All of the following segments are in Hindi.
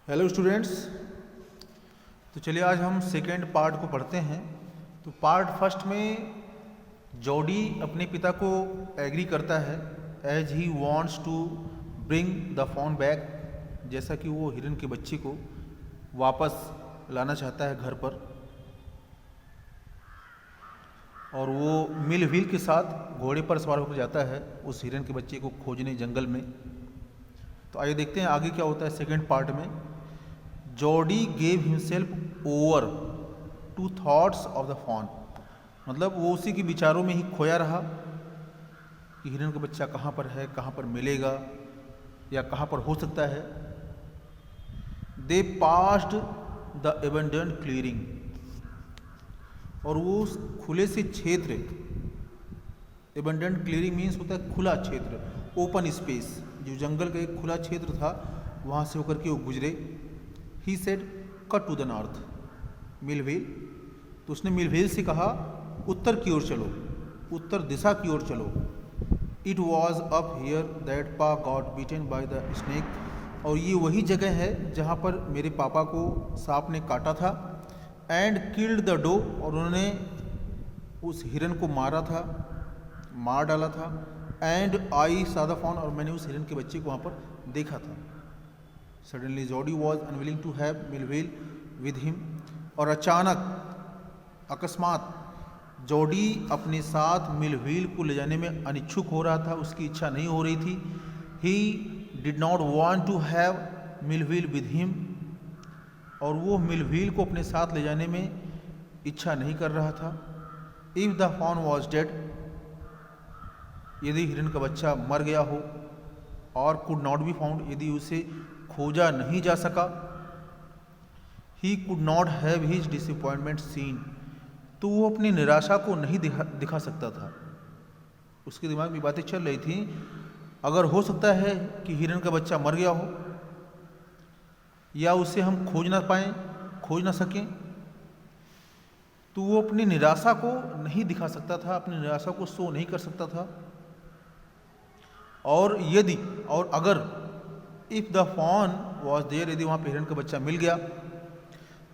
Hello students. तो चलिए आज हम सेकेंड पार्ट को पढ़ते हैं। तो पार्ट फर्स्ट में जॉडी अपने पिता को एग्री करता है as he wants to bring the fawn back, जैसा कि वो हिरन के बच्चे को वापस लाना चाहता है घर पर, और वो मिल व्हील के साथ घोड़े पर सवार होकर जाता है उस हिरन के बच्चे को खोजने जंगल में। तो आइए देखते हैं आगे क्या होता है सेकेंड पार्ट में। Jody gave himself over to thoughts of the fawn, मतलब वो उसी के विचारों में ही खोया रहा कि हिरन का बच्चा कहाँ पर है, कहाँ पर मिलेगा या कहाँ पर हो सकता है। दे पास्ड द एबंडेंट क्लियरिंग, और वो उस खुले से क्षेत्र, एबंडेंट क्लियरिंग मीन्स होता है खुला क्षेत्र, ओपन स्पेस, जो जंगल का एक खुला क्षेत्र था वहाँ से होकर के वो गुजरे। He said cut to the north millwheel, तो उसने मिलव्हील से कहा उत्तर की ओर चलो, उत्तर दिशा की ओर चलो। It was up here that pa got beaten by the snake, और ये वही जगह है जहाँ पर मेरे पापा को सांप ने काटा था। एंड किल्ड द डो, और उन्होंने उस हिरन को मारा था, मार डाला था। एंड आई सा द फॉन, और मैंने उस हिरन के बच्चे को वहाँ पर देखा था। Suddenly Jody was unwilling to have millwheel with him, और अचानक अकस्मात जॉडी अपने साथ मिलव्हील को ले जाने में अनिच्छुक हो रहा था, उसकी इच्छा नहीं हो रही थी। He did not want to have millwheel with him, और वो मिलव्हील को अपने साथ ले जाने में इच्छा नहीं कर रहा था। If the fawn was dead, यदि हिरन का बच्चा मर गया हो, और कुड नॉट बी फाउंड, यदि उसे खोजा नहीं जा सका। He could not have his disappointment seen, तो वो अपनी निराशा को नहीं दिखा सकता था। उसके दिमाग में बातें चल रही थी, अगर हो सकता है कि हिरन का बच्चा मर गया हो या उसे हम खोज ना सकें, तो वो अपनी निराशा को नहीं दिखा सकता था, अपनी निराशा को शो नहीं कर सकता था। और अगर if the fawn was there, यदि वहाँ पे हिरन का बच्चा मिल गया,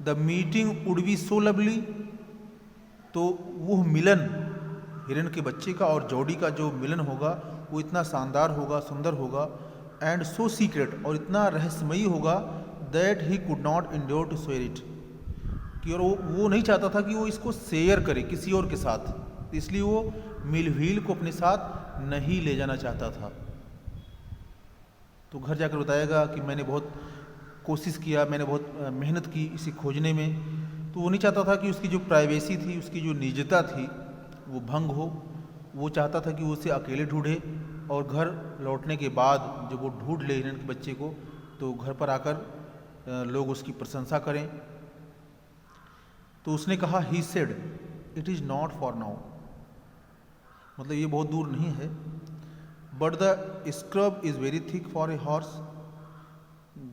the meeting would be so lovely, तो वो मिलन हिरन के बच्चे का और जॉडी का जो मिलन होगा वो इतना शानदार होगा, सुंदर होगा। एंड सो सीक्रेट, और इतना रहस्यमयी होगा, that he could not endure to share it, कि और वो नहीं चाहता था कि वो इसको शेयर करे किसी और के साथ, इसलिए वो मिलव्हील को अपने साथ नहीं ले जाना चाहता था। तो घर जाकर बताएगा कि मैंने बहुत कोशिश किया, मैंने बहुत मेहनत की इसे खोजने में। तो वो नहीं चाहता था कि उसकी जो प्राइवेसी थी, उसकी जो निजता थी वो भंग हो। वो चाहता था कि वो उसे अकेले ढूंढे, और घर लौटने के बाद जब वो ढूंढ ले हिरन के बच्चे को, तो घर पर आकर लोग उसकी प्रशंसा करें। तो उसने कहा he said it is not for now, मतलब ये बहुत दूर नहीं है। But the scrub is very thick for a horse,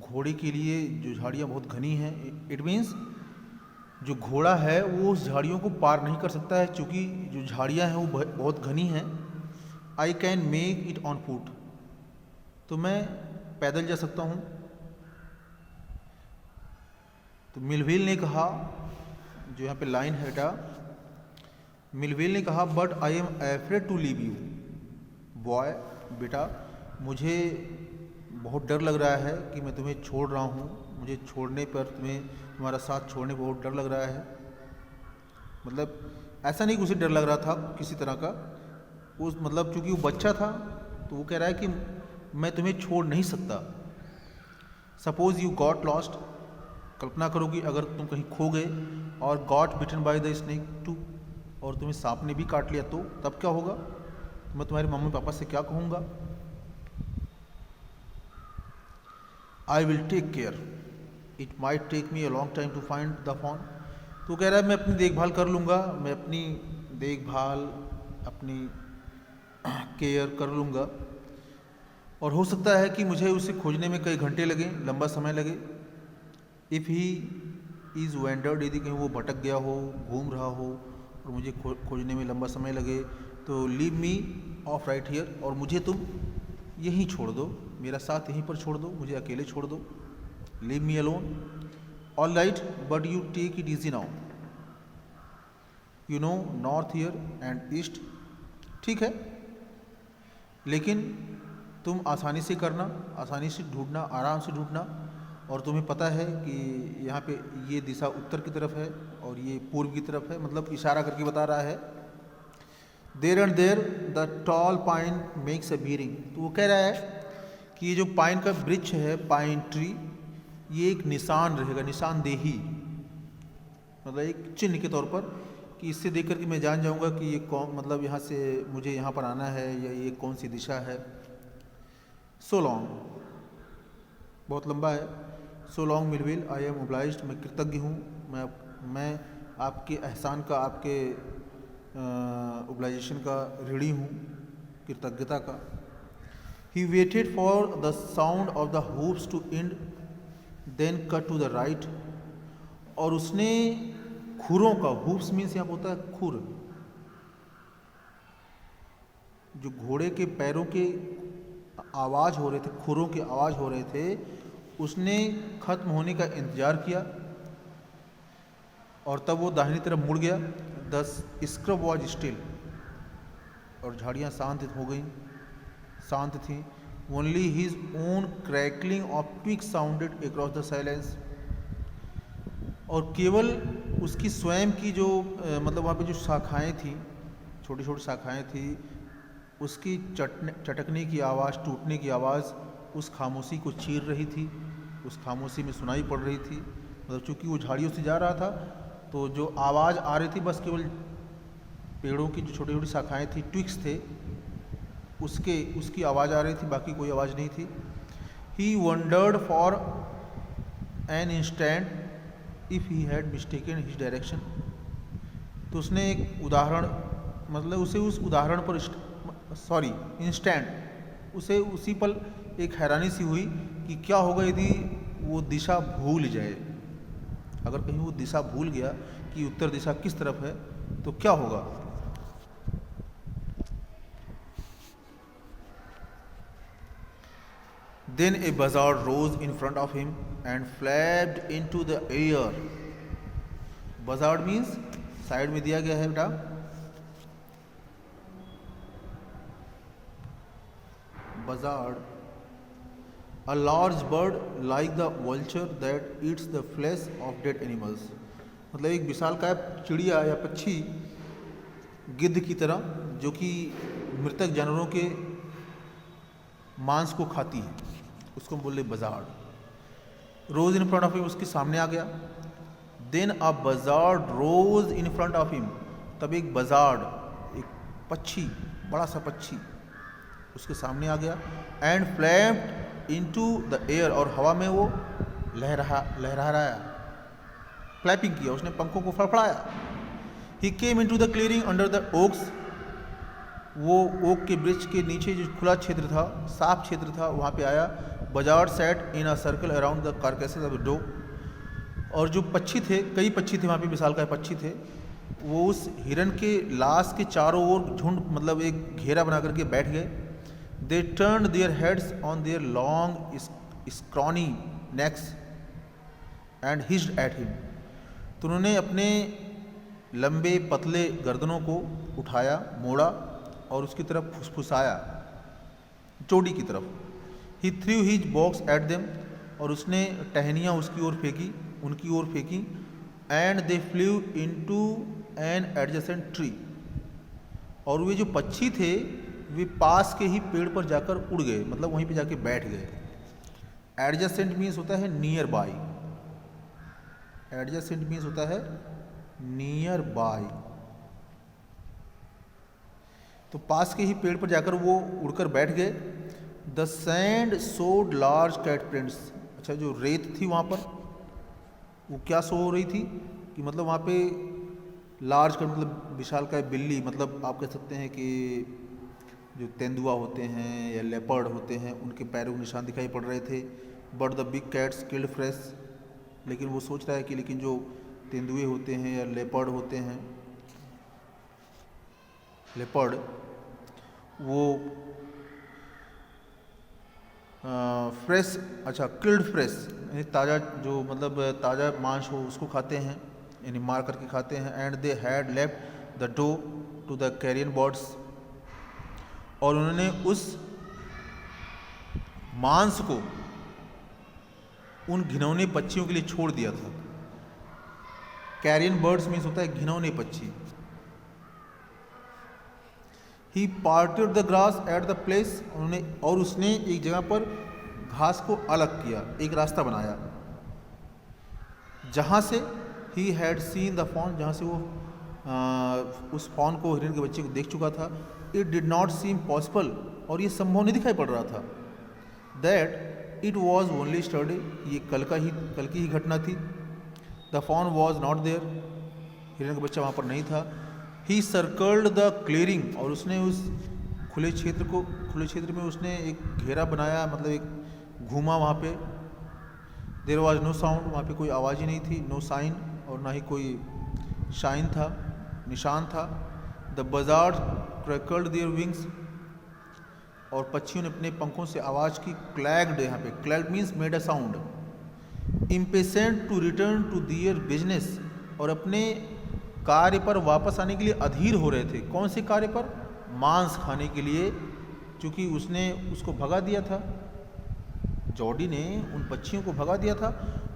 घोड़े के लिए जो झाड़ियाँ बहुत घनी हैं, इट मीन्स जो घोड़ा है वो उस झाड़ियों को पार नहीं कर सकता है, क्योंकि जो झाड़ियाँ हैं वो बहुत घनी हैं। I can make it on foot, तो मैं पैदल जा सकता हूँ। तो मिलव्हील ने कहा, जो यहाँ पे लाइन है बेटा, मिलव्हील ने कहा but I am afraid to leave you boy, बेटा मुझे बहुत डर लग रहा है कि मैं तुम्हें छोड़ रहा हूँ, मुझे छोड़ने पर तुम्हारा साथ छोड़ने पर बहुत डर लग रहा है। मतलब ऐसा नहीं कि उसे डर लग रहा था किसी तरह का, उस मतलब क्योंकि वो बच्चा था, तो वो कह रहा है कि मैं तुम्हें छोड़ नहीं सकता। सपोज यू गॉट लॉस्ट, कल्पना करो कि अगर तुम कहीं खो गए, और got bitten by the snake too, और तुम्हें सांप ने भी काट लिया, तो तब क्या होगा? मैं तुम्हारे मम्मी पापा से क्या कहूँगा? I will take care, it might take me a long time to find the fawn. तो कह रहा है मैं अपनी देखभाल कर लूँगा, मैं अपनी देखभाल, अपनी केयर कर लूँगा, और हो सकता है कि मुझे उसे खोजने में कई घंटे लगे, लंबा समय लगे। इफ़ ही इज़ वेंडर्ड, यदि कहीं वो भटक गया हो, घूम रहा हो, और मुझे खोजने में लंबा समय लगे, तो leave me of right here, और मुझे तुम यहीं छोड़ दो, मेरा साथ यहीं पर छोड़ दो, मुझे अकेले छोड़ दो। Leave me alone, all right but you take it easy now, you know north year and east, ठीक है लेकिन तुम आसानी से करना, आसानी से ढूंढना, आराम से ढूंढना, और तुम्हें पता है कि यहाँ पे ये दिशा उत्तर की तरफ है और ये पूर्व की तरफ है, मतलब इशारा करके बता रहा है। There and there the tall pine makes a bearing, तो वो कह रहा है कि ये जो पाइन का वृक्ष है, पाइन ट्री, ये एक निशान रहेगा, निशानदेही, मतलब एक चिन्ह के तौर पर, कि इससे देख कर के मैं जान जाऊंगा कि ये कौन, मतलब यहाँ से मुझे यहाँ पर आना है या ये कौन सी दिशा है। सो लॉन्ग, बहुत लंबा है। So long Millville, I am obliged, मैं कृतज्ञ हूँ, मैं आपके एहसान का, आपके ओब्लाइजेशन का ऋणी हूँ, कृतज्ञता का। He waited for the sound of the hoops to end then cut to the right, और उसने खुरों का, हूप्स मीन्स यहाँ होता है खुर, जो घोड़े के पैरों के आवाज़ हो रहे थे, खुरों की आवाज़ हो रहे थे, उसने ख़त्म होने का इंतज़ार किया और तब वो दाहिनी तरफ मुड़ गया। द स्क्रब वॉज स्टिल, और झाड़ियाँ शांत हो गईं, शांत थीं। Only his own crackling of twigs sounded across the silence, और केवल उसकी स्वयं की जो मतलब वहाँ पे जो शाखाएँ थीं, छोटी छोटी शाखाएँ थी, उसकी चटकने की आवाज़, टूटने की आवाज़ उस खामोशी को चीर रही थी, उस खामोशी में सुनाई पड़ रही थी। मतलब चूँकि वो झाड़ियों से जा रहा था तो जो आवाज़ आ रही थी बस केवल पेड़ों की जो छोटी छोटी शाखाएँ थी, ट्विग्स थे, उसकी आवाज़ आ रही थी, बाकी कोई आवाज़ नहीं थी। He wondered for an instant if he had mistaken his direction, तो उसने एक उदाहरण, मतलब उसे उस उदाहरण पर इंस्टेंट, उसे उसी पल एक हैरानी सी हुई कि क्या होगा यदि वो दिशा भूल जाए, अगर कहीं वो दिशा भूल गया कि उत्तर दिशा किस तरफ है तो क्या होगा। Then a buzzard rose in front of him and flapped into the air. Buzzard means side में दिया गया है बेटा, buzzard, a large bird like the vulture that eats the flesh of dead animals, मतलब एक विशालकाय चिड़िया या पक्षी गिद्ध की तरह जो कि मृतक जानवरों के मांस को खाती है, उसको बोले buzzard. Rose in front of him, उसके सामने आ गया। Then a buzzard rose in front of him, तब एक बजार्ड, एक पक्षी, बड़ा सा पक्षी उसके सामने आ गया। And flapped into the air, और हवा में वो लहराया, फ्लैपिंग किया, उसने पंखों को फड़फड़ाया। He came into the clearing under the oaks, वो ओक के वृक्ष के नीचे जो खुला क्षेत्र था, साफ क्षेत्र था, वहाँ पे आया। Buzzard sat in a circle around the carcasses of doe, और जो पक्षी थे, कई पक्षी थे वहाँ पे, विशालकाय पक्षी थे, वो उस हिरन के लाश के चारों ओर झुंड, मतलब एक घेरा बना करके बैठ गए। They turned their heads on their long scrawny necks and hissed at him, तो उन्होंने अपने लंबे पतले गर्दनों को उठाया, मोड़ा और उसकी तरफ फुसफुसाया, चोटी की तरफ। He threw his box at them, और उसने टहनियाँ उसकी ओर फेंकी, उनकी ओर फेंकी। And they flew into an adjacent tree, और वे जो पक्षी थे वे पास के ही पेड़ पर जाकर उड़ गए, मतलब वहीं पे जाके बैठ गए। एडजेसेंट मीन्स होता है नियर बाई, एडजेसेंट मीन्स होता है नियर बाई, तो पास के ही पेड़ पर जाकर वो उड़कर बैठ गए। द सैंड सोड लार्ज कैट प्रिंट्स, अच्छा जो रेत थी वहाँ पर वो क्या शो हो रही थी कि मतलब वहाँ पे लार्ज कैट मतलब विशालकाय बिल्ली, मतलब आप कह सकते हैं कि जो तेंदुआ होते हैं या लेपर्ड होते हैं उनके पैरों के निशान दिखाई पड़ रहे थे। But the big cats killed fresh, लेकिन वो सोच रहा है कि लेकिन जो तेंदुए होते हैं या लेपर्ड होते हैं, लेपर्ड, वो फ्रेश, अच्छा किल्ड फ्रेश यानी ताज़ा, जो मतलब ताज़ा मांस हो उसको खाते हैं, यानी मार करके खाते हैं। And they had left the doe to the carrion birds, और उन्होंने उस मांस को उन घिनौने पक्षियों के लिए छोड़ दिया था। कैरियन बर्ड्स मीन्स होता है घिनौने पक्षी। He parted the grass at the place, उन्होंने, और उसने एक जगह पर घास को अलग किया, एक रास्ता बनाया, जहाँ से he had seen the fawn, जहाँ से वो उस फॉन को, हिरन के बच्चे को देख चुका था। It did not seem possible, और ये संभव नहीं दिखाई पड़ रहा था, that it was only yesterday, ये कल की ही घटना थी। The fawn was not there, हिरन का बच्चा वहाँ पर नहीं था। ही सर्कल्ड द क्लियरिंग, और उसने उस खुले क्षेत्र में उसने एक घेरा बनाया, मतलब एक घूमा वहाँ पे। देयर वॉज नो साउंड, वहाँ पे कोई आवाज़ ही नहीं थी। नो साइन, और ना ही कोई शाइन था, निशान था। द बजार्ड क्रैकल्ड देयर विंग्स, और पक्षियों ने अपने पंखों से आवाज़ की। क्लैग्ड, यहाँ पे clagged means made a sound. Impatient to return to their business, और अपने कार्य पर वापस आने के लिए अधीर हो रहे थे। कौन से कार्य पर? मांस खाने के लिए, क्योंकि उसने उसको भगा दिया था, जॉडी ने उन पक्षियों को भगा दिया था,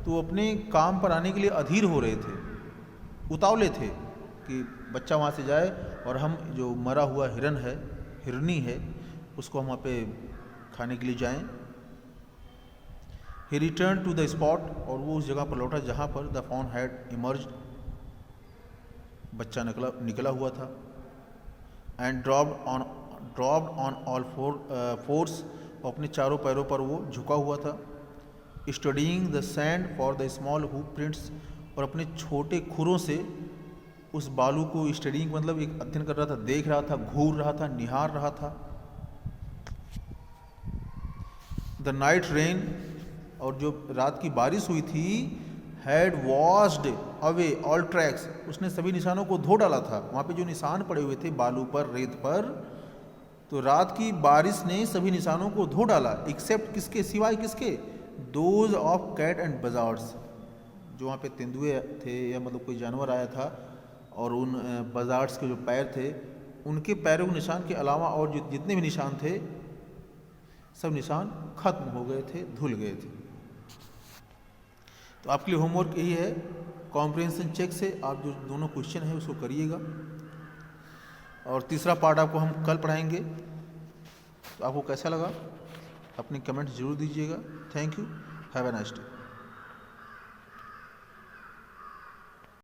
तो वो अपने काम पर आने के लिए अधीर हो रहे थे, उतावले थे कि बच्चा वहाँ से जाए और हम जो मरा हुआ हिरनी है उसको हम वहाँ पे खाने के लिए जाएं। ही रिटर्न टू द स्पॉट, और वो उस जगह पर लौटा जहाँ पर द फॉन हैड इमर्ज्ड, बच्चा निकला हुआ था। And dropped on all force, और अपने चारों पैरों पर वो झुका हुआ था। Studying the sand for the small hoop prints, और अपने छोटे खुरों से उस बालू को, स्टडीइंग मतलब एक अध्ययन कर रहा था, देख रहा था, घूर रहा था, निहार रहा था। द नाइट रेन, और जो रात की बारिश हुई थी, had washed away all tracks, उसने सभी निशानों को धो डाला था। वहाँ पे जो निशान पड़े हुए थे बालू पर, रेत पर, तो रात की बारिश ने सभी निशानों को धो डाला। एक्सेप्ट किसके? सिवाय किसके? दोज ऑफ कैट एंड बजार्ड्स, जो वहाँ पे तेंदुए थे या मतलब कोई जानवर आया था, और उन बजार्ड्स के जो पैर थे, उनके पैरों के निशान के अलावा और जो जितने भी निशान थे, सब निशान खत्म हो गए थे, धुल गए थे। तो आपके लिए होमवर्क यही है, कॉम्प्रिहेंशन चेक से आप जो दोनों क्वेश्चन है उसको करिएगा, और तीसरा पार्ट आपको हम कल पढ़ाएंगे। तो आपको कैसा लगा अपने कमेंट जरूर दीजिएगा। Thank you, have a nice day.